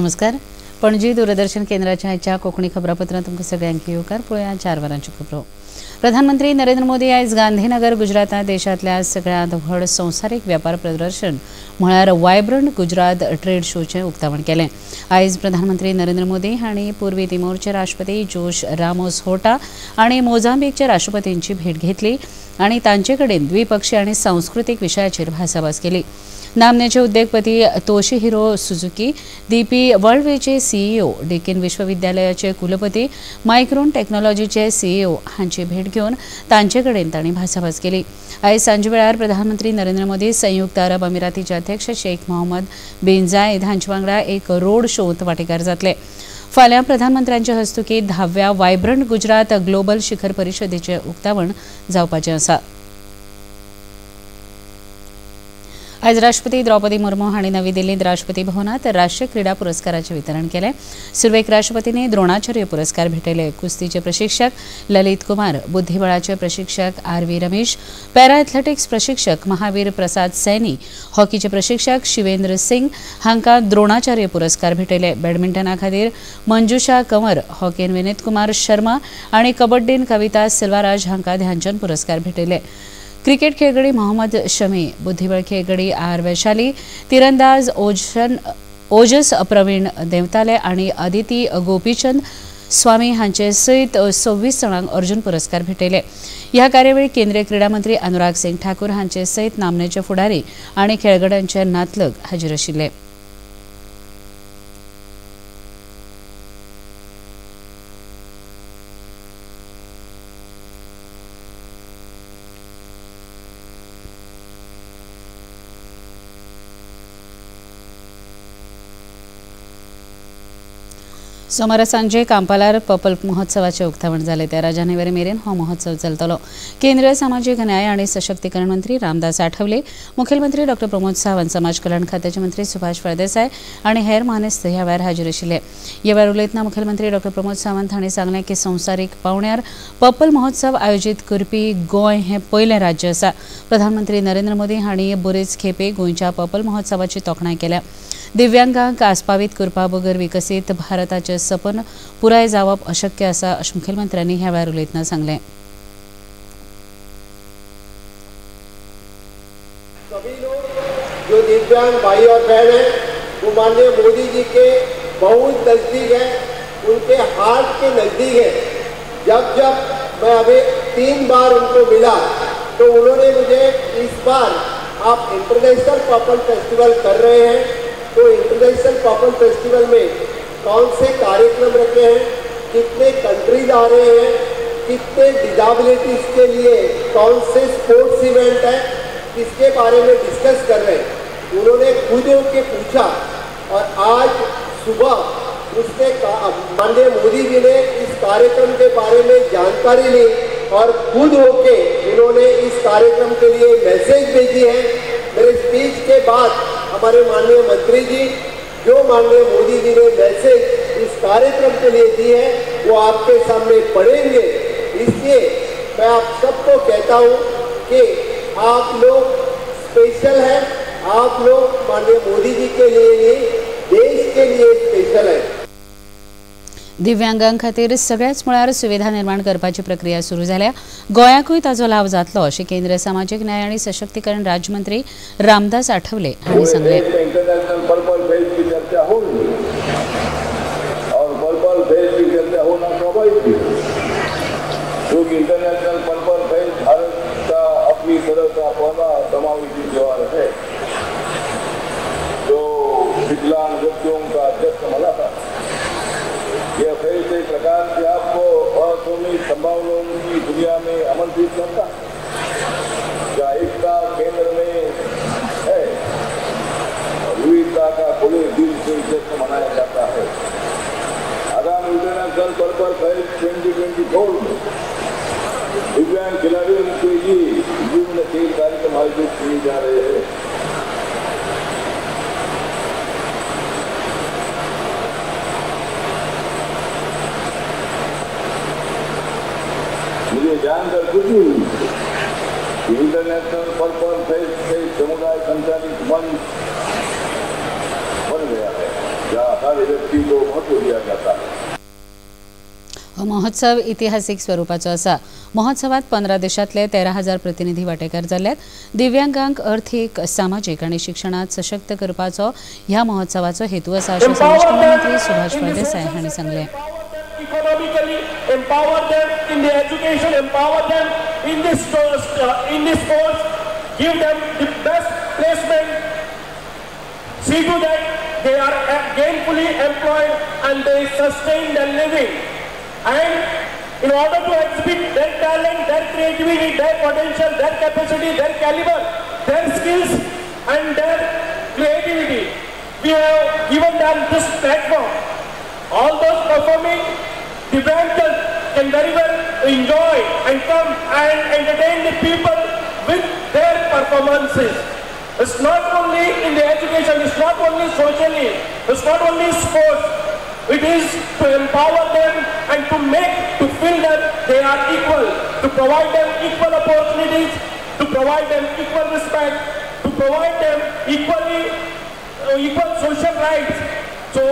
नमस्कार. पणजी दूरदर्शन केंद्राच्या आयच्या कोंकणी खबरापत्रांत तुमकां सगळ्यांक येवकार. पळोवया 4 वरांच्यो खबरो. प्रधानमंत्री नरेंद्र मोदी आयज गांधीनगर गुजरातात देशांतल्या सगळ्यांत व्हड संवसारीक वेपार प्रदर्शन म्हळ्यार वायब्रंट गुजरात ट्रेड शोचें उक्तावण केलें. आयज प्रधानमंत्री नरेंद्र मोदी हांणी पूर्वी तिमोरचे राष्ट्रपती जोश रामोस होटा आनी मोजांबीकच्या राष्ट्रपतींची भेट घेतली आनी तांचे कडेन द्विपक्षीय आनी सांस्कृतीक विशयाचेर भासाभास केली. नामनेचे उद्योगपती Toshihiro Suzuki, DP वर्ल्डवेचे CEO, Deccan विश्वविद्यालयाचे कुलपती, मायक्रॉन टॅक्नॉलॉजीचे सीईओ हांची भेट घेवन तांचे कडेन तांणी भासाभास केली. आयज सांजे वेळार प्रधानमंत्री नरेंद्र मोदी संयुक्त अरब अमिरातीचे अध्यक्ष शेख मोहम्मद बिन जायद हांचे वांगडा एक रोड शोत वांटेकार जातले. फाल्यां प्रधानमंत्र्यांचे हस्तुकीं 10व्या वायब्रंट गुजरात ग्लोबल शिखर परिशदेचें उक्तावण जावपाचें आसा. आयज राष्ट्रपती द्रौपदी मुर्मू हांणी नवी दिल्लींत राष्ट्रपती भवनांत राष्ट्रीय क्रीडा पुरस्काराचें वितरण केलें. सुरवेक राष्ट्रपतींनी द्रोणाचार्य पुरस्कार भेटयले. कुस्तीचे प्रशिक्षक ललित कुमार, बुद्धीबळाचे प्रशिक्षक आर.व्ही. रमेश, पॅरा एथलेटिक्स प्रशिक्षक महावीर प्रसाद सैनी, हॉकीचे प्रशिक्षक शिवेंद्र सिंग हांकां द्रोणाचार्य पुरस्कार भेटयले. बॅडमिंटना खातीर मंजुषा कंवर, हॉकीन विनीत कुमार शर्मा आनी कबड्डीन कविता सिल्वाराज हांकां ध्यानचंद पुरस्कार भेटयले. क्रिकेट खेळगडी मोहम्मद शमी, बुद्धीबळ खेळगडी आर. वैशाली, तिरंदाज ओजस प्रवीण देवताले आनी अदिती गोपीचंद स्वामी हांचे सयत 26 जाणांक अर्जुन पुरस्कार भेटयले. ह्या कार्यावळीक केंद्रीय क्रीडा मंत्री अनुराग सिंग ठाकूर हांचे सयत नामनेचे फुडारी आनी खेळगड्यांचे नातलग हाजीर आशिल्ले. सोमारा सांजे कांपालार पर्पल महोत्सवाचे उक्तावण जाले. 13 जानेवारी मेरेन हो महोत्सव चलतलो. केंद्रीय सामाजीक न्याय आनी सशक्तीकरण मंत्री रामदास आठवले, मुखेलमंत्री डॉ प्रमोद सावंत, समाज कल्याण खात्याचे मंत्री सुभाष फळदेसाय आनी हेर मानेस्त ह्या वेळार हाजीर आशिल्ले. ह्या वेळार उलयतना मुखेलमंत्री डॉ प्रमोद सावंत हांणी सांगलें की संवसारीक पावंड्यार पर्पल महोत्सव आयोजीत करपी गोंय हें पयलें राज्य आसा. प्रधानमंत्री नरेंद्र मोदी हांणी बरेच खेपे गोंयच्या पर्पल महोत्सवाची तोखणाय केल्या. दिव्यांगांक आस्पावीत करपा बगर विकसीत भारताचें सपन पुराय जावप अशक्य आसा अशें मुखेलमंत्र्यांनी ह्या वेळार उलयतना सांगलें. सभी लोग जो दिव्यांग भाई और बहन हैं वो माननीय मोदी जी के बहुत नज़दीक हैं, उनके हार्ट के नज़दीक है. जब जब मैं अभी 3 बार उनको मिला तो उन्होंने मुझे इस बार आप इंटरनेशनल पर्पल फेस्टिवल कर रहे हैं तो इंटरनेशनल पर्पल फेस्टिवल में कौन से कार्यक्रम रखे हैं, कितने कंट्रीज आ रहे हैं, कितने डिसेबिलिटीज के लिए कौन से स्पोर्ट्स इवेंट हैं, इसके बारे में डिस्कस कर रहे हैं. उन्होंने खुद होकर पूछा और आज सुबह उसने माननीय मोदी जी ने इस कार्यक्रम के बारे में जानकारी ली और खुद होके इन्होंने इस कार्यक्रम के लिए मैसेज भेजी है. मेरे स्पीच के बाद हमारे माननीय मंत्री जी जो माननीय मोदी जी ने मैसेज इस कार्यक्रम के लिए दी है वो आपके सामने पढ़ेंगे. इसलिए मैं आप सबको कहता हूँ कि आप लोग स्पेशल हैं, आप लोग माननीय मोदी जी के लिए नहीं देश के लिए स्पेशल है. दिव्यांगां खातीर सगळ्याच मळार सुविधा निर्माण करपाची प्रक्रिया सुरू जाल्या. गोंयाकूय ताचो लाव जातलो अशें केंद्रीय सामाजीक न्याय आनी सशक्तीकरण राज्यमंत्री रामदास आठवले हांणी सांगलें. इंटरनेशनल पर्पल फेस्ट की चर्चा होगी और पर्पल फेस्ट की चर्चा होना स्वाभाविक है क्योंकि इंटरनेशनल पर्पल फेस्ट भारत का अपनी तरह का पहला समावेशी त्योहार है जो विकलांग व्यक्तियों का अध्यक्ष बना था. यह फेस्ट एक प्रकार से आपको असीमित संभावनाओं की दुनिया में आमंत्रित करता है जहाँ एकता केंद्र में है और विविधता का खुले दिल से जश्न मनाया जाता है. आगामी इंटरनेशनल पर्पल फेस्ट 2024 में दिव्यांग खिलाड़ियों के लिए विभिन्न खेल कार्यक्रम आयोजित किए जा रहे हैं. मुझे जानकर खुशी हुई कि इंटरनेशनल पर्पल फेस्ट से समुदाय संचालित मंच बन गया है जहाँ हर व्यक्ति को महत्व दिया जाता है। हो महोत्सव इतिहासीक स्वरूपाचो आसा। महोत्सवात 15 देशांतले 13,000 प्रतिनिधी वांटेकार जाल्यात। दिव्यांगांक अर्थीक, सामाजीक आनी शिक्षणात सशक्त करपाचो ह्या महोत्सवाचो हेतू आसा अशें संरक्षण मंत्री सुभाष फळदेसाय हांणी सांगलें। Economically, empower them in the education, empower them in this sports, give them the best placement, see to that they are gainfully employed and they sustain their living. And in order to exhibit their talent, their creativity, their potential, their capacity, their caliber, their skills and their creativity, we have given them this platform. All those performing Divyangans can very well enjoy and come and entertain the people with their performances. It's not only in the education, it's not only socially, it's not only sports. It is to empower them and to feel that they are equal, to provide them equal opportunities, to provide them equal respect, to provide them equal social rights. So,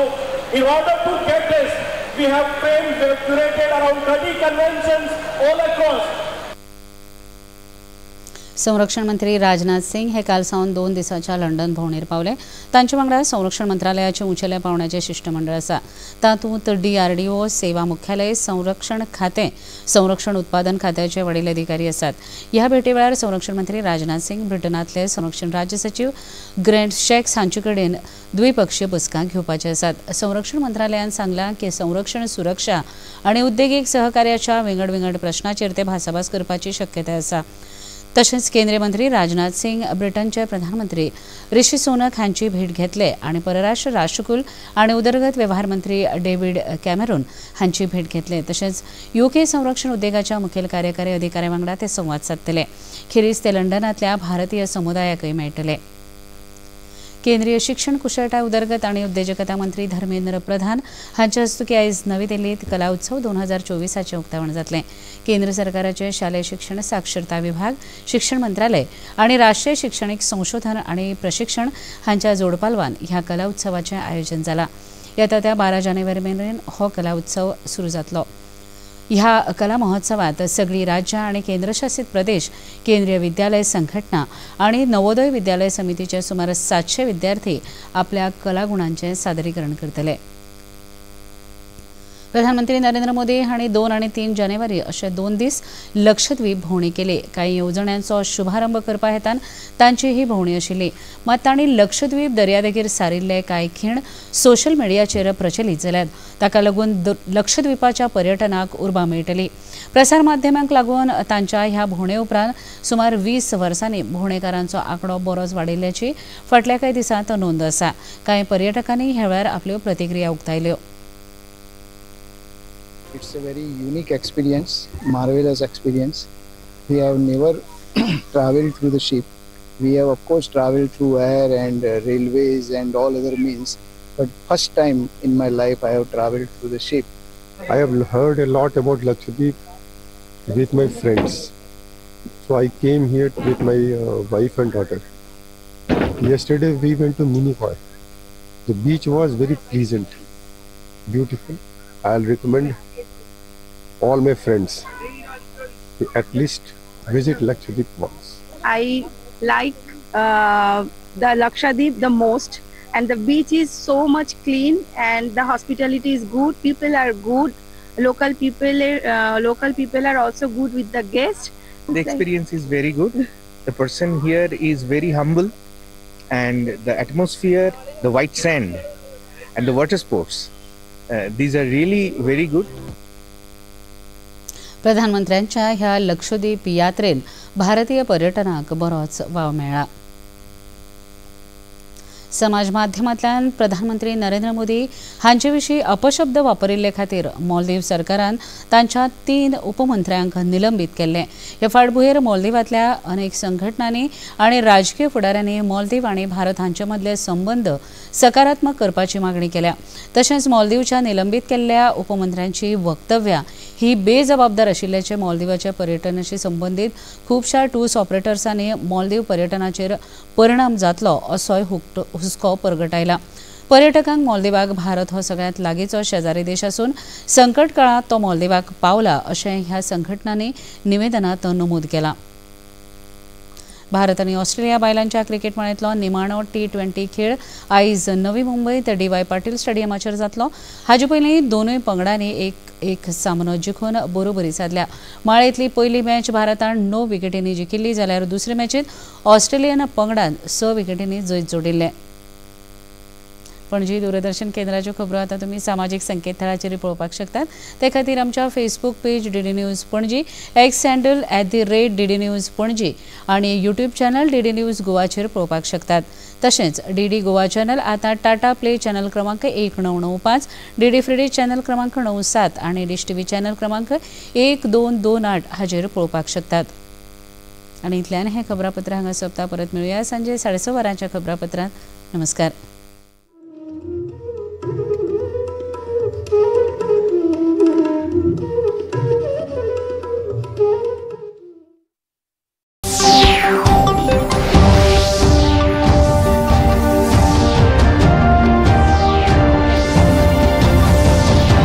in order to get this, we have curated around 30 conventions all across. संरक्षण मंत्री राजनाथ सिंग हे काल सावन 2 दिसांच्या London भोंवडेर Pawle. तांचे वांगडा संरक्षण मंत्रालयाचे उंचेल्या पावंड्याचे शिष्टमंडळ आसा। तातूंत DRDO, सेवा मुख्यालय, संरक्षण खातें, संरक्षण उत्पादन खात्याचे वडील अधिकारी आसात। ह्या भेटे वेळार संरक्षण मंत्री राजनाथ सिंग ब्रिटनांतले संरक्षण राज्य सचिव ग्रँट शॅक्स हांचे कडेन द्विपक्षीय बसका घेवपाचे आसात। संरक्षण मंत्रालयान सांगलां की संरक्षण सुरक्षा आनी उद्देगीक सहकार्याच्या विंगड प्रश्नाचेर ते भासाभास करपाची शक्यताय आसा। तशेंच केंद्रीय मंत्री राजनाथ सिंग ब्रिटनचे प्रधानमंत्री ऋषी सुनक हांची भेट घेतले आनी परराष्ट्र राष्ट्रकुल आनी उदरगत वेव्हार मंत्री डेव्हिड कॅमेरॉन हांची भेट घेतले। तशेंच UK संरक्षण उद्देगाच्या मुखेल कार्यकारी अधिकाऱ्या वांगडा ते संवाद साधतले। खेरीज ते लंडनांतल्या भारतीय समुदायाकय मेळटले। केंद्रीय शिक्षण, कुशळटाय, उदरगत आनी उद्देजकता मंत्री धर्मेंद्र प्रधान हांचे हस्तुकी आयज नवी दिल्लीत कला उत्सव 2024 उक्तावण जातलें। केंद्र सरकाराचे शालेय शिक्षण, साक्षरता विभाग, शिक्षण मंत्रालय आनी राष्ट्रीय शैक्षणिक संशोधन आनी प्रशिक्षण हांच्या जोडपालवान ह्या कला उत्सवाचें आयोजन जालां। येता 12 जानेवारी मेरेन हो कला उत्सव सुरू जातलो। ह्या कला महोत्सवात सगळी राज्यां आनी केंद्रशासित प्रदेश, केंद्रीय विद्यालय संघटना आनी नवोदय विद्यालय समितीचे सुमार 700 विद्यार्थी आपल्या कलागुणांचे सादरीकरण करतले। प्रधानमंत्री नरेंद्र मोदी हांणी 2 आनी 3 जानेवारी अशे 2 दीस लक्षद्वीप भोंवडी केली। कांय येवजण्यांचो शुभारंभ करपा हेतान तांची ही भोंवडी आशिल्ली। मात तांणी लक्षद्वीप दर्यादेगेर सारिल्ले कांय खीण सोशल मिडियाचेर प्रचलीत जाल्यात। ताका लागून लक्षद्वीपाच्या पर्यटनाक उर्बा मेळटली। प्रसार माध्यमांक लागून तांच्या ह्या भोंवडे उपरांत सुमार 20 वर्सांनी भोंवडेकारांचो आंकडो बरोच वाडिल्ल्याची फाटल्या कांय दिसांत नोंद आसा। कांय पर्यटकांनी ह्या वेळार आपल्यो प्रतिक्रिया उक्तायल्यो। It's a very unique experience, marvelous experience. We have never traveled through the ship. We have of course traveled through air and railways and all other means, but first time in my life I have traveled through the ship. I have heard a lot about Lakshadweep with my friends, so I came here with my wife and daughter. Yesterday we went to Minicoy. The beach was very pleasant, beautiful. I'll recommend all my friends to at least visit Lakshadweep once. I like the Lakshadweep the most, and the beach is so much clean and the hospitality is good. People are good. Local people are also good with the guests. The experience is very good. The person here is very humble, and the atmosphere, the white sand and the water sports, these are really very good. प्रधानमंत्र्यांच्या ह्या लक्षद्वीप यात्रेन भारतीय पर्यटनाक बरोच वाव मेळ्ळा। समाज माध्यमांतल्यान प्रधानमंत्री नरेंद्र मोदी हांचे विशीं अपशब्द वापरिल्ले खातीर मालदीव सरकारान तांच्या 3 उपमंत्र्यांक निलंबीत केल्ले। ह्या फाटभुंयेर मालदीवांतल्या अनेक संघटनांनी आनी राजकीय फुडाऱ्यांनी मालदीव आनी भारत हांचे मदले संबंद सकारात्मक करपाची मागणी केल्या। तशेंच मालदीवच्या निलंबीत केल्ल्या उपमंत्र्यांची वक्तव्यां ही बेजबाबदार आशिल्ल्याचे मालदीवाच्या पर्यटनाशी संबंदीत खुबशा टूर्स ऑपरेटर्सांनी मालदीव पर्यटनाचेर परिणाम जातलो असोय हुस्को परगटायला। पर्यटकांक मालदीवाक भारत हो सगळ्यांत लागींचो शेजारी देश असून संकट काळात तो मालदीवाक पावला अशें ह्या संघटनांनी निवेदनात नमूद केलां. भारत आनी ऑस्ट्रेलिया बायलांच्या क्रिकेट माळेंतलो निमाणो T20 खेळ आयज नवी मुंबयत DY पाटील स्टेडियमाचेर जातलो. हाचे पयलीं दोनूय पंगडांनी एक सामनो जिखून बरोबरी साधल्या. माळेंतली पयली मॅच भारतान 9 विकेटींनी जिखिल्ली जाल्यार दुसरे मॅचीत ऑस्ट्रेलियन पंगडान 6 विकेटींनी जैत जोडिल्ले. पणजी दूरदर्शन केंद्राच्यो खबरो आतां तुमी सामाजीक संकेतथळाचेर पळोवपाक शकतात. ते खातीर आमच्या Facebook page DD news Panaji, x handle @DD news Panaji आनी यूट्यूब चॅनल DD न्यूज गोवाचेर पळोवपाक शकतात. तशेंच DD गोवा चॅनल आतां टाटा प्ले चॅनल क्रमांक 1995, DD फ्री चॅनल क्रमांक 97 आनी डिश TV चॅनल क्रमांक 1228 हाचेर पळोवपाक शकतात. आनी इतल्यान हें खबरापत्र हांगा सोंपता. परत मेळुया सांजे 6:30 वरांच्या खबरापत्रांत. नमस्कार.